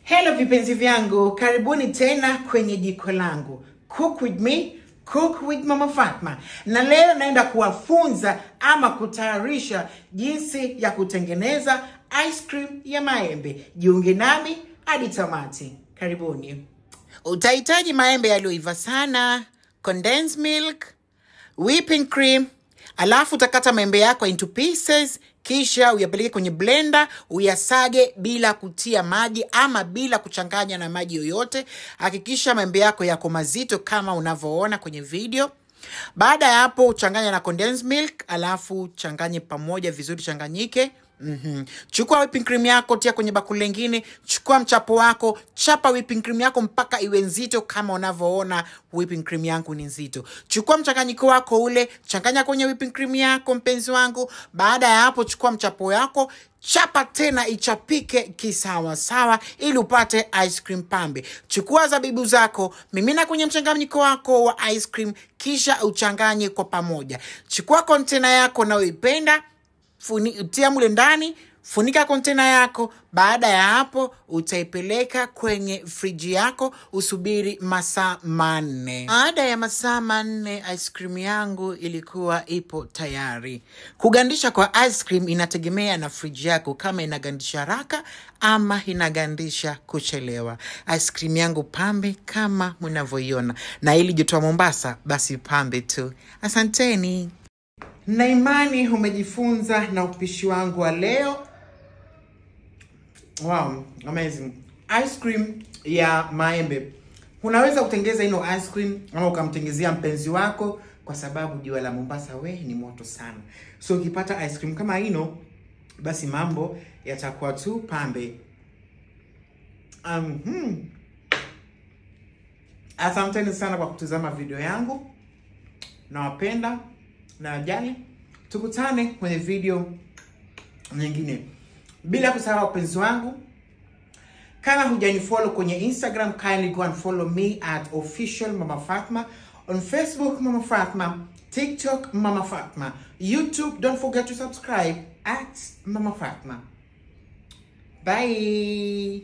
Hello vipenzi vyangu, karibuni tena kwenye jiko langu. Cook with me, cook with Mama Fatma. Na leo naenda kuwafunza ama kutayarisha jinsi ya kutengeneza ice cream ya maembe. Jiunge nami hadi tamati. Karibuni. Utahitaji maembe yaliyoiva sana, condensed milk, whipping cream. Alafu utakata maembe yako into pieces, kisha uyapeleke kwenye blender, uyasage bila kutia maji ama bila kuchanganya na maji yoyote. Hakikisha maembe yako yako mazito kama unavyoona kwenye video. Baada ya hapo uchanganya na condensed milk, alafu changanye pamoja vizuri, changanyike. Chukua whipping cream yako, tia kwenye bakuli lingine. Chukua mchapo wako, chapa whipping cream yako mpaka iwe nzito kama unavyoona whipping cream yangu ni nzito. Chukua mchanganyiko wako ule, changanya kwenye whipping cream yako mpenzi wangu. Baada ya hapo chukua mchapo yako, chapa tena ichapike kisawa sawa ili upate ice cream pambe. Chukua zabibu zako, mimina kwenye mchanganyiko wako wa ice cream, kisha uchanganye kwa pamoja. Chukua container yako unayoipenda, tia mule ndani, funika container yako. Baada ya hapo utaipeleka kwenye friji yako, usubiri masaa 4. Baada ya masaa 4 ice cream yangu ilikuwa ipo tayari. Kugandisha kwa ice cream inategemea na friji yako, kama inagandisha haraka ama inagandisha kuchelewa. Ice cream yangu pambe kama mnavyoiona, na ili joto Mombasa basi pambe tu. Asanteni. Na imani umejifunza na upishi wangu wa leo. Wow, amazing. Ice cream ya maembe. Unaweza kutengeza ino ice cream ama ukamtengezea mpenzi wako, kwa sababu jua la Mombasa ni moto sana. So ukipata ice cream kama ino, basi mambo yatakuwa tu pambe. Asanteni sana kwa kutazama video yangu. Nawapenda na ajali. Tukutane kwenye video nyingine. Bila kusahau wapenzi wangu, kama hujanifollow kwenye Instagram, kindly go and follow me at official Mama Fatma. On Facebook, Mama Fatma. TikTok, Mama Fatma. YouTube, don't forget to subscribe at Mama Fatma. Bye.